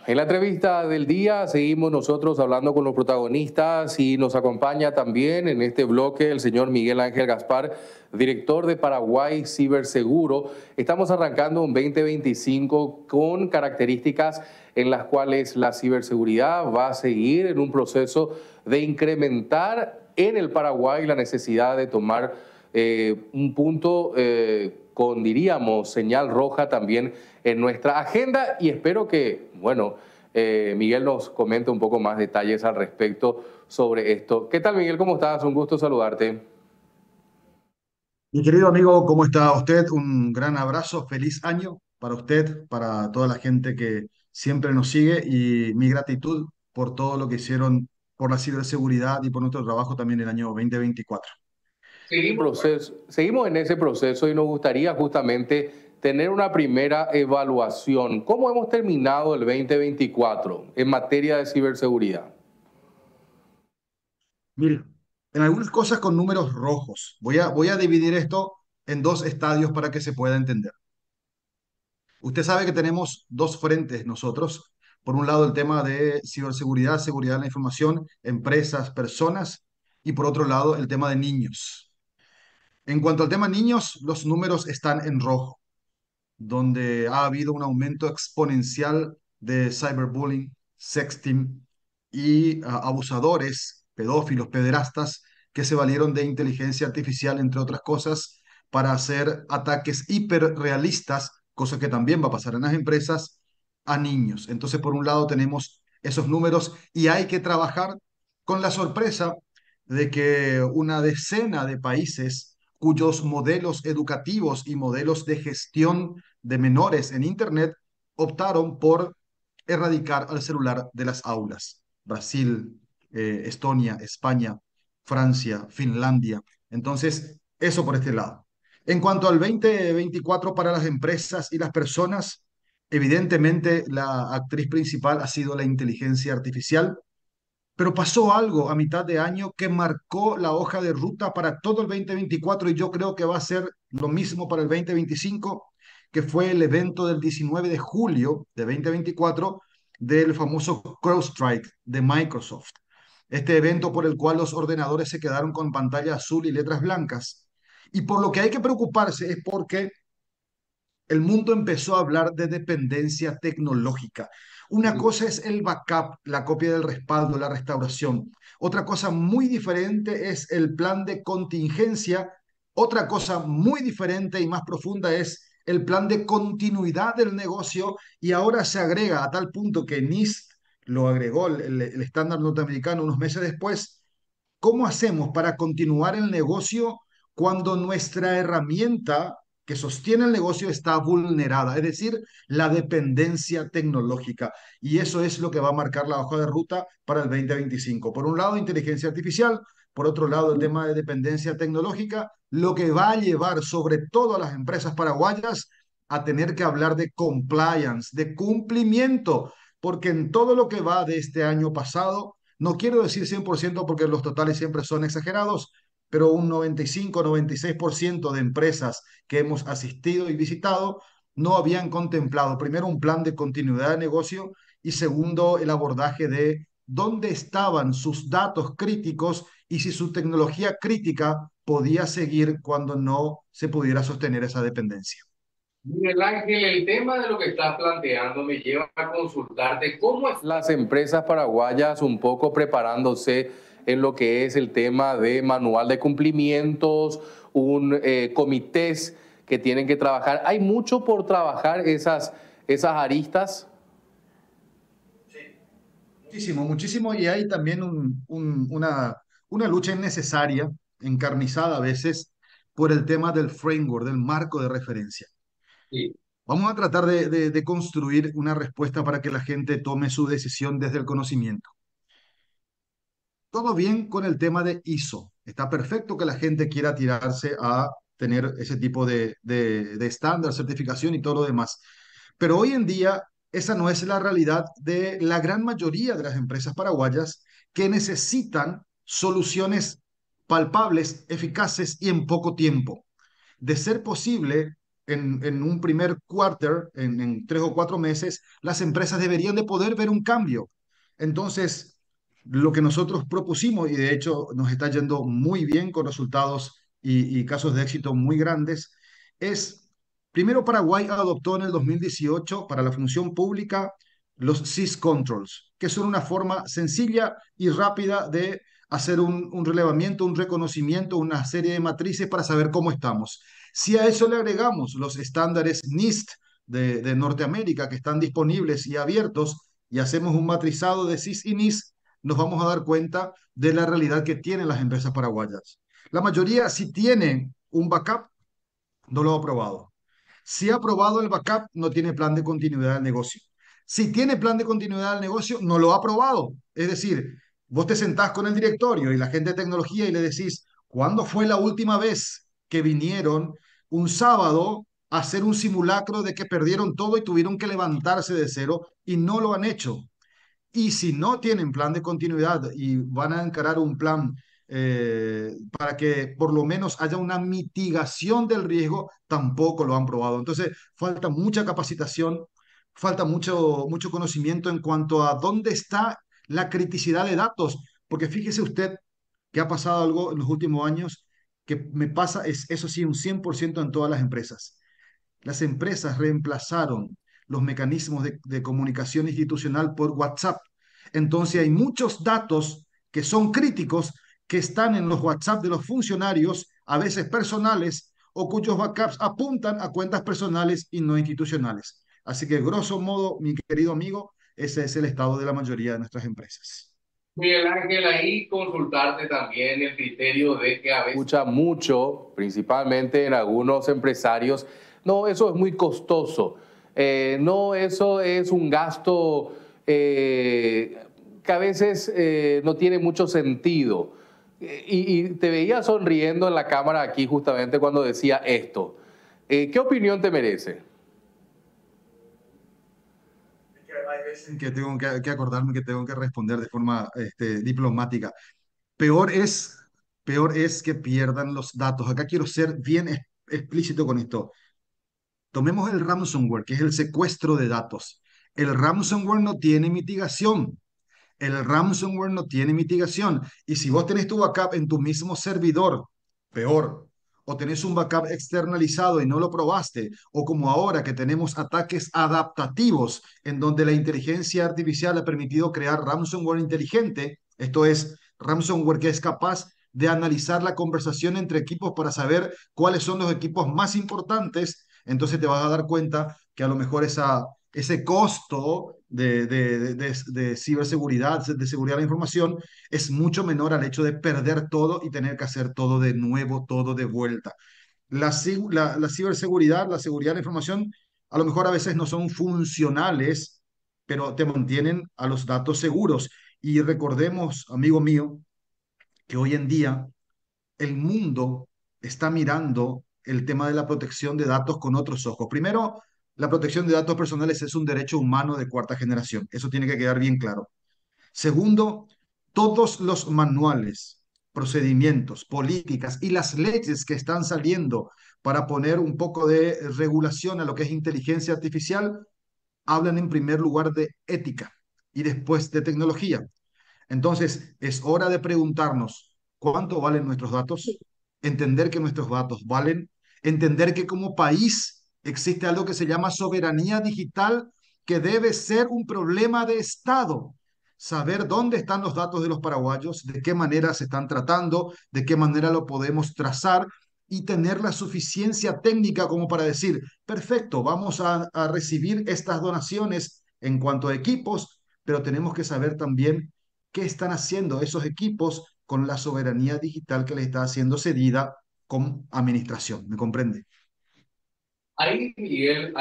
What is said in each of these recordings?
En la entrevista del día seguimos nosotros hablando con los protagonistas y nos acompaña también en este bloque el señor Miguel Ángel Gaspar, director de Paraguay Ciberseguro. Estamos arrancando un 2025 con características en las cuales la ciberseguridad va a seguir en un proceso de incrementar en el Paraguay la necesidad de tomar un punto con, diríamos, señal roja también en nuestra agenda y espero que, bueno, Miguel nos comente un poco más detalles al respecto sobre esto. ¿Qué tal, Miguel? ¿Cómo estás? Un gusto saludarte. Mi querido amigo, ¿cómo está usted? Un gran abrazo, feliz año para usted, para toda la gente que siempre nos sigue y mi gratitud por todo lo que hicieron por la ciberseguridad y por nuestro trabajo también el año 2024. Seguimos en ese proceso y nos gustaría justamente tener una primera evaluación. ¿Cómo hemos terminado el 2024 en materia de ciberseguridad? Mire, en algunas cosas con números rojos. Voy a dividir esto en dos estadios para que se pueda entender. Usted sabe que tenemos dos frentes nosotros. Por un lado, el tema de ciberseguridad, seguridad de la información, empresas, personas, y por otro lado, el tema de niños. En cuanto al tema niños, los números están en rojo, donde ha habido un aumento exponencial de cyberbullying, sexting y abusadores, pedófilos, pederastas, que se valieron de inteligencia artificial, entre otras cosas, para hacer ataques hiperrealistas, cosa que también va a pasar en las empresas, a niños. Entonces, por un lado, tenemos esos números y hay que trabajar con la sorpresa de que una decena de países cuyos modelos educativos y modelos de gestión de menores en Internet optaron por erradicar al celular de las aulas. Brasil, Estonia, España, Francia, Finlandia. Entonces, eso por este lado. En cuanto al 2024 para las empresas y las personas, evidentemente la actriz principal ha sido la inteligencia artificial, pero pasó algo a mitad de año que marcó la hoja de ruta para todo el 2024 y yo creo que va a ser lo mismo para el 2025, que fue el evento del 19 de julio de 2024 del famoso CrowdStrike de Microsoft. Este evento por el cual los ordenadores se quedaron con pantalla azul y letras blancas. Y por lo que hay que preocuparse es porque el mundo empezó a hablar de dependencia tecnológica. Una cosa es el backup, la copia del respaldo, la restauración. Otra cosa muy diferente es el plan de contingencia. Otra cosa muy diferente y más profunda es el plan de continuidad del negocio. Y ahora se agrega a tal punto que NIST lo agregó, el estándar norteamericano, unos meses después. ¿Cómo hacemos para continuar el negocio cuando nuestra herramienta que sostiene el negocio está vulnerada? Es decir, la dependencia tecnológica. Y eso es lo que va a marcar la hoja de ruta para el 2025. Por un lado, inteligencia artificial. Por otro lado, el tema de dependencia tecnológica, lo que va a llevar sobre todo a las empresas paraguayas a tener que hablar de compliance, de cumplimiento, porque en todo lo que va de este año pasado, no quiero decir 100% porque los totales siempre son exagerados, pero un 95-96% de empresas que hemos asistido y visitado no habían contemplado, primero, un plan de continuidad de negocio y segundo, el abordaje de dónde estaban sus datos críticos y si su tecnología crítica podía seguir cuando no se pudiera sostener esa dependencia. Miguel Ángel, el tema de lo que estás planteando me lleva a consultarte cómo es las empresas paraguayas un poco preparándose en lo que es el tema de manual de cumplimientos, un comités que tienen que trabajar. Hay mucho por trabajar esas aristas. Muchísimo, muchísimo, y hay también una lucha innecesaria, encarnizada a veces, por el tema del framework, del marco de referencia. Sí. Vamos a tratar de construir una respuesta para que la gente tome su decisión desde el conocimiento. Todo bien con el tema de ISO. Está perfecto que la gente quiera tirarse a tener ese tipo de estándar, certificación y todo lo demás. Pero hoy en día esa no es la realidad de la gran mayoría de las empresas paraguayas que necesitan soluciones palpables, eficaces y en poco tiempo. De ser posible, en un primer quarter, en 3 o 4 meses, las empresas deberían de poder ver un cambio. Entonces, lo que nosotros propusimos, y de hecho nos está yendo muy bien con resultados y casos de éxito muy grandes, es, primero Paraguay adoptó en el 2018 para la función pública los SIS Controls, que son una forma sencilla y rápida de hacer un relevamiento, un reconocimiento, una serie de matrices para saber cómo estamos. Si a eso le agregamos los estándares NIST de Norteamérica que están disponibles y abiertos y hacemos un matrizado de SIS y NIST, nos vamos a dar cuenta de la realidad que tienen las empresas paraguayas. La mayoría, si tiene un backup, no lo ha aprobado. Si ha aprobado el backup, no tiene plan de continuidad del negocio. Si tiene plan de continuidad del negocio, no lo ha aprobado. Es decir, vos te sentás con el directorio y la gente de tecnología y le decís, ¿cuándo fue la última vez que vinieron un sábado a hacer un simulacro de que perdieron todo y tuvieron que levantarse de cero y no lo han hecho? Y si no tienen plan de continuidad y van a encarar un plan para que por lo menos haya una mitigación del riesgo, tampoco lo han probado. Entonces, falta mucha capacitación, falta mucho conocimiento en cuanto a dónde está la criticidad de datos, porque fíjese usted que ha pasado algo en los últimos años que me pasa, es eso sí, un 100% en todas las empresas. Las empresas reemplazaron los mecanismos de comunicación institucional por WhatsApp. Entonces hay muchos datos que son críticos que están en los WhatsApp de los funcionarios, a veces personales, o cuyos backups apuntan a cuentas personales y no institucionales. Así que, grosso modo, mi querido amigo, ese es el estado de la mayoría de nuestras empresas. Miguel Ángel, ahí consultarte también el criterio de que a veces escucha mucho, principalmente en algunos empresarios, no, eso es muy costoso, no, eso es un gasto que a veces no tiene mucho sentido. Y te veía sonriendo en la cámara aquí justamente cuando decía esto. ¿Qué opinión te merece? Hay veces en que tengo que acordarme que tengo que responder de forma diplomática. Peor es, peor es que pierdan los datos. Acá quiero ser bien explícito con esto. Tomemos el ransomware, que es el secuestro de datos. El ransomware no tiene mitigación. El ransomware no tiene mitigación. Y si vos tenés tu backup en tu mismo servidor, peor. O tenés un backup externalizado y no lo probaste. O como ahora que tenemos ataques adaptativos en donde la inteligencia artificial ha permitido crear ransomware inteligente. Esto es ransomware que es capaz de analizar la conversación entre equipos para saber cuáles son los equipos más importantes. Entonces te vas a dar cuenta que a lo mejor ese costo de ciberseguridad, de seguridad de la información, es mucho menor al hecho de perder todo y tener que hacer todo de nuevo, todo de vuelta. La ciberseguridad, la seguridad de la información, a lo mejor a veces no son funcionales, pero te mantienen a los datos seguros. Y recordemos, amigo mío, que hoy en día el mundo está mirando el tema de la protección de datos con otros ojos. Primero, la protección de datos personales es un derecho humano de cuarta generación. Eso tiene que quedar bien claro. Segundo, todos los manuales, procedimientos, políticas y las leyes que están saliendo para poner un poco de regulación a lo que es inteligencia artificial hablan en primer lugar de ética y después de tecnología. Entonces, es hora de preguntarnos cuánto valen nuestros datos, entender que nuestros datos valen, entender que como país existe algo que se llama soberanía digital, que debe ser un problema de Estado. Saber dónde están los datos de los paraguayos, de qué manera se están tratando, de qué manera lo podemos trazar y tener la suficiencia técnica como para decir, perfecto, vamos a recibir estas donaciones en cuanto a equipos, pero tenemos que saber también qué están haciendo esos equipos con la soberanía digital que les está haciendo cedida con administración. ¿Me comprende? Ahí Miguel,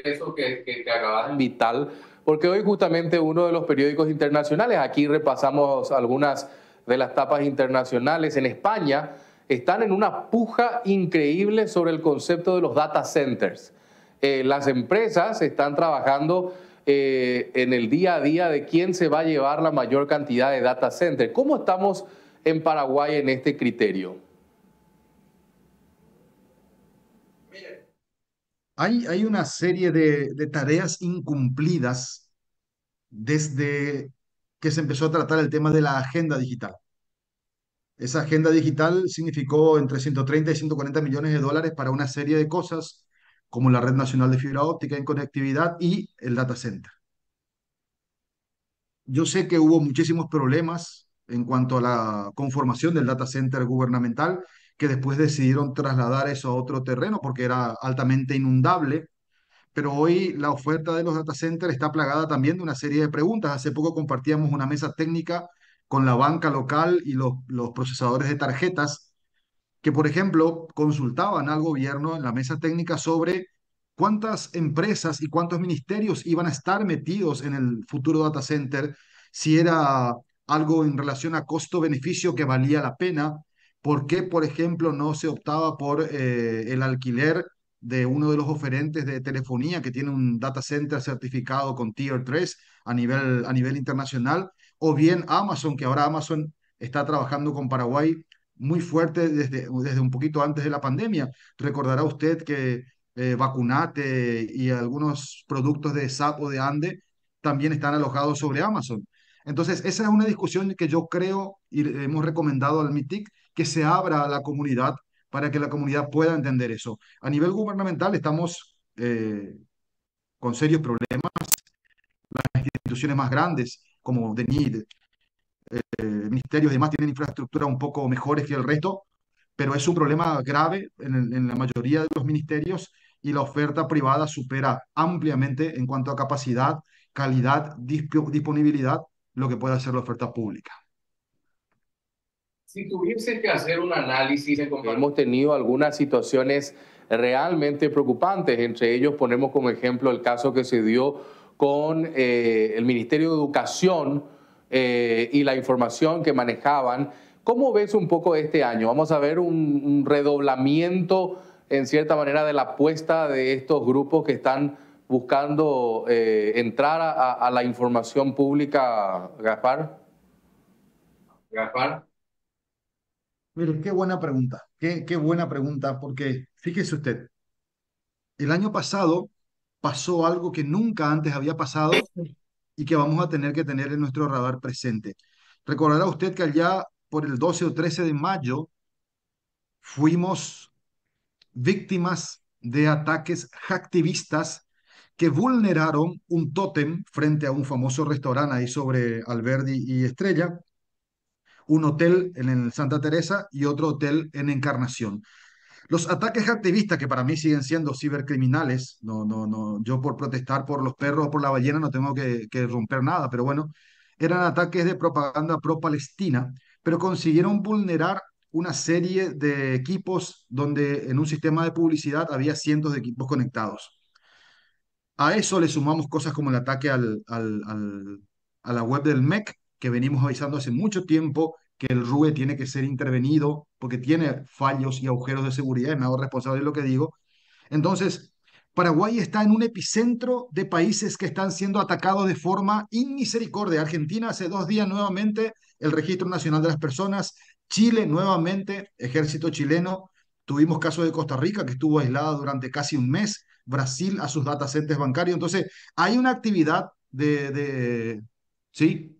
eso que acabas de vital, porque hoy justamente uno de los periódicos internacionales, aquí repasamos algunas de las tapas internacionales en España, están en una puja increíble sobre el concepto de los data centers. Las empresas están trabajando en el día a día de quién se va a llevar la mayor cantidad de data centers. ¿Cómo estamos en Paraguay en este criterio? Hay una serie de tareas incumplidas desde que se empezó a tratar el tema de la agenda digital. Esa agenda digital significó entre 130 y 140 millones de dólares para una serie de cosas, como la Red Nacional de Fibra Óptica en conectividad y el data center. Yo sé que hubo muchísimos problemas en cuanto a la conformación del data center gubernamental, que después decidieron trasladar eso a otro terreno porque era altamente inundable, pero hoy la oferta de los data centers está plagada también de una serie de preguntas. Hace poco compartíamos una mesa técnica con la banca local y los procesadores de tarjetas que, por ejemplo, consultaban al gobierno en la mesa técnica sobre cuántas empresas y cuántos ministerios iban a estar metidos en el futuro data center, si era algo en relación a costo-beneficio que valía la pena, por qué, por ejemplo, no se optaba por el alquiler de uno de los oferentes de telefonía que tiene un data center certificado con Tier 3 a nivel internacional, o bien Amazon, que ahora Amazon está trabajando con Paraguay muy fuerte desde un poquito antes de la pandemia. Recordará usted que Vacunate y algunos productos de SAP o de Ande también están alojados sobre Amazon. Entonces, esa es una discusión que yo creo y hemos recomendado al MITIC que se abra a la comunidad para que la comunidad pueda entender eso. A nivel gubernamental estamos con serios problemas. Las instituciones más grandes como DENID, ministerios y demás tienen infraestructura un poco mejores que el resto, pero es un problema grave en la mayoría de los ministerios y la oferta privada supera ampliamente en cuanto a capacidad, calidad, disponibilidad lo que puede hacer la oferta pública. Si tuviese que hacer un análisis, hemos tenido algunas situaciones realmente preocupantes. Entre ellos ponemos como ejemplo el caso que se dio con el Ministerio de Educación y la información que manejaban. ¿Cómo ves un poco este año? Vamos a ver un redoblamiento, en cierta manera, de la apuesta de estos grupos que están buscando entrar a la información pública, Gaspar. Gaspar. Mire, qué buena pregunta, qué buena pregunta, porque fíjese usted, el año pasado pasó algo que nunca antes había pasado y que vamos a tener que tener en nuestro radar presente. Recordará usted que allá por el 12 o 13 de mayo fuimos víctimas de ataques hacktivistas que vulneraron un tótem frente a un famoso restaurante ahí sobre Alberdi y Estrella, un hotel en el Santa Teresa y otro hotel en Encarnación. Los ataques activistas, que para mí siguen siendo cibercriminales, no, yo por protestar por los perros o por la ballena no tengo que romper nada, pero bueno, eran ataques de propaganda pro-Palestina, pero consiguieron vulnerar una serie de equipos donde en un sistema de publicidad había cientos de equipos conectados. A eso le sumamos cosas como el ataque a la web del MEC, que venimos avisando hace mucho tiempo que el RUE tiene que ser intervenido porque tiene fallos y agujeros de seguridad, y me hago responsable de lo que digo. Entonces, Paraguay está en un epicentro de países que están siendo atacados de forma inmisericordia. Argentina hace 2 días nuevamente el Registro Nacional de las Personas, Chile nuevamente, Ejército chileno, tuvimos caso de Costa Rica que estuvo aislada durante casi un mes, Brasil a sus data centers bancarios. Entonces, hay una actividad sí,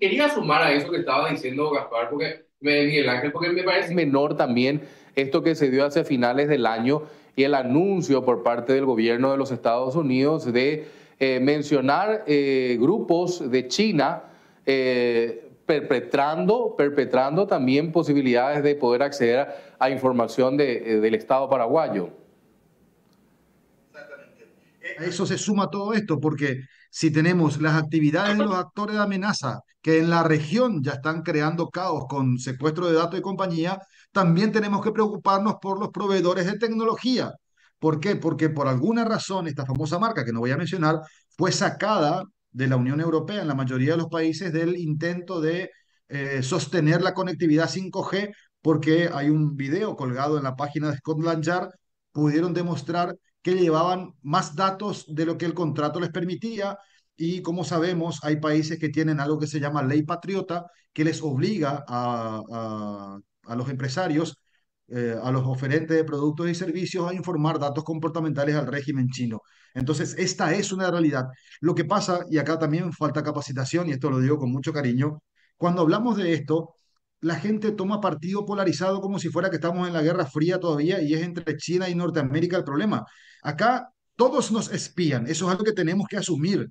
Quería sumar a eso que estaba diciendo Gaspar, porque Miguel Ángel, porque me parece menor también esto que se dio hace finales del año y el anuncio por parte del gobierno de los Estados Unidos de mencionar grupos de China perpetrando también posibilidades de poder acceder a información del Estado paraguayo. a eso se suma todo esto, porque si tenemos las actividades de los actores de amenaza que en la región ya están creando caos con secuestro de datos de compañía, también tenemos que preocuparnos por los proveedores de tecnología. ¿Por qué? Porque por alguna razón esta famosa marca, que no voy a mencionar, fue sacada de la Unión Europea en la mayoría de los países del intento de sostener la conectividad 5G, porque hay un video colgado en la página de Scotland Yard, pudieron demostrar que llevaban más datos de lo que el contrato les permitía y como sabemos hay países que tienen algo que se llama ley patriota que les obliga a los empresarios a los oferentes de productos y servicios a informar datos comportamentales al régimen chino. Entonces, esta es una realidad. Lo que pasa, y acá también falta capacitación, y esto lo digo con mucho cariño, cuando hablamos de esto, la gente toma partido polarizado como si fuera que estamos en la Guerra Fría todavía y es entre China y Norteamérica el problema. Acá todos nos espían, eso es algo que tenemos que asumir.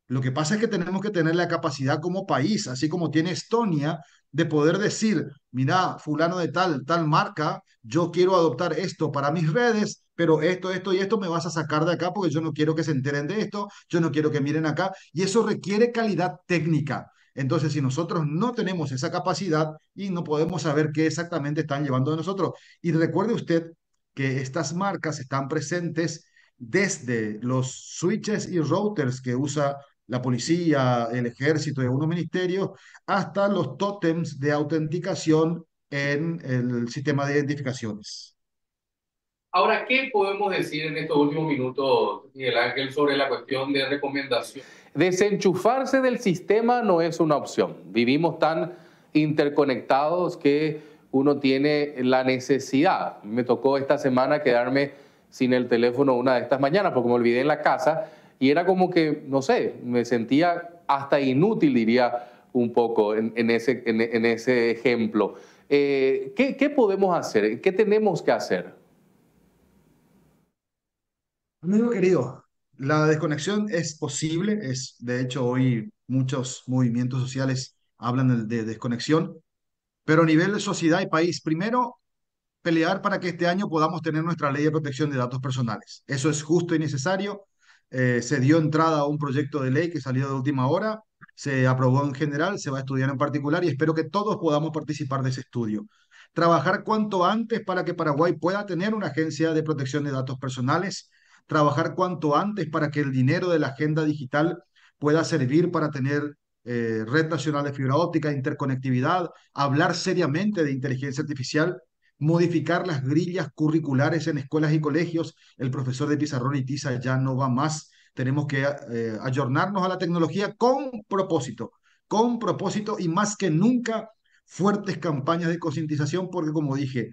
Lo que pasa es que tenemos que tener la capacidad como país, así como tiene Estonia, de poder decir, mira, fulano de tal, tal marca, yo quiero adoptar esto para mis redes, pero esto y esto me vas a sacar de acá porque yo no quiero que se enteren de esto, yo no quiero que miren acá, y eso requiere calidad técnica. Entonces, si nosotros no tenemos esa capacidad y no podemos saber qué exactamente están llevando de nosotros, y recuerde usted que estas marcas están presentes desde los switches y routers que usa la policía, el ejército y algunos ministerios, hasta los tótems de autenticación en el sistema de identificaciones. Ahora, ¿qué podemos decir en estos últimos minutos, Miguel Ángel, sobre la cuestión de recomendación? Desenchufarse del sistema no es una opción. Vivimos tan interconectados que uno tiene la necesidad. Me tocó esta semana quedarme sin el teléfono una de estas mañanas porque me olvidé en la casa y era como que, no sé, me sentía hasta inútil, diría un poco en ese ejemplo. ¿Qué podemos hacer? ¿Qué tenemos que hacer? Amigo querido, la desconexión es posible, de hecho hoy muchos movimientos sociales hablan de desconexión, pero a nivel de sociedad y país, primero pelear para que este año podamos tener nuestra ley de protección de datos personales. Eso es justo y necesario. Se dio entrada a un proyecto de ley que salió de última hora, se aprobó en general, se va a estudiar en particular y espero que todos podamos participar de ese estudio. Trabajar cuanto antes para que Paraguay pueda tener una agencia de protección de datos personales. Trabajar cuanto antes para que el dinero de la agenda digital pueda servir para tener red nacional de fibra óptica, interconectividad, hablar seriamente de inteligencia artificial, modificar las grillas curriculares en escuelas y colegios. El profesor de pizarrón y tiza ya no va más. Tenemos que ayornarnos a la tecnología con propósito y más que nunca fuertes campañas de concientización porque como dije,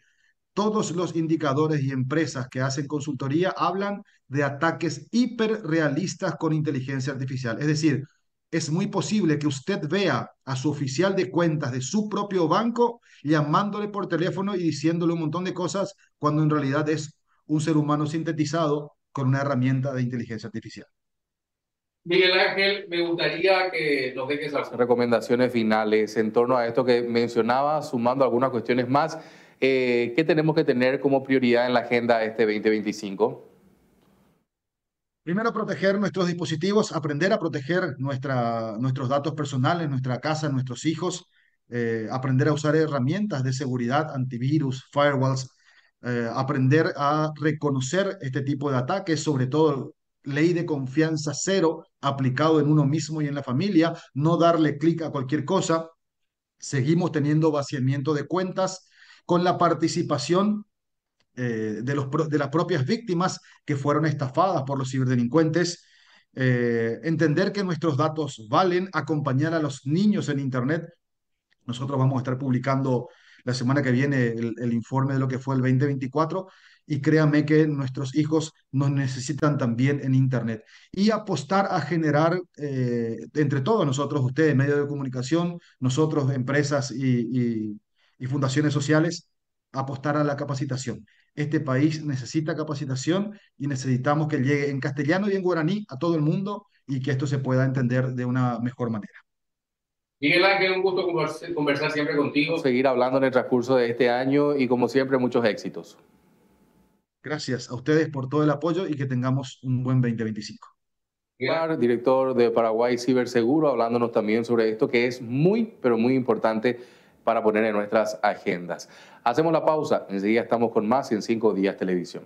todos los indicadores y empresas que hacen consultoría hablan de ataques hiperrealistas con inteligencia artificial. Es decir, es muy posible que usted vea a su oficial de cuentas de su propio banco llamándole por teléfono y diciéndole un montón de cosas cuando en realidad es un ser humano sintetizado con una herramienta de inteligencia artificial. Miguel Ángel, me gustaría que nos dejes las recomendaciones finales en torno a esto que mencionaba, sumando algunas cuestiones más. ¿Qué tenemos que tener como prioridad en la agenda este 2025? Primero, proteger nuestros dispositivos, aprender a proteger nuestros datos personales, nuestra casa, nuestros hijos, aprender a usar herramientas de seguridad, antivirus, firewalls, aprender a reconocer este tipo de ataques, sobre todo ley de confianza cero aplicado en uno mismo y en la familia, no darle clic a cualquier cosa. Seguimos teniendo vaciamiento de cuentas con la participación de las propias víctimas que fueron estafadas por los ciberdelincuentes, entender que nuestros datos valen, acompañar a los niños en Internet. Nosotros vamos a estar publicando la semana que viene el informe de lo que fue el 2024 y créanme que nuestros hijos nos necesitan también en Internet. Y apostar a generar entre todos nosotros, ustedes, medios de comunicación, nosotros, empresas y fundaciones sociales, apostar a la capacitación. Este país necesita capacitación y necesitamos que llegue en castellano y en guaraní a todo el mundo y que esto se pueda entender de una mejor manera. Miguel Ángel, un gusto conversar siempre contigo. Seguir hablando en el transcurso de este año y como siempre, muchos éxitos. Gracias a ustedes por todo el apoyo y que tengamos un buen 2025. Director de Paraguay Ciberseguro, hablándonos también sobre esto que es muy, pero muy importante para poner en nuestras agendas. Hacemos la pausa, enseguida estamos con más en 5 Días Televisión.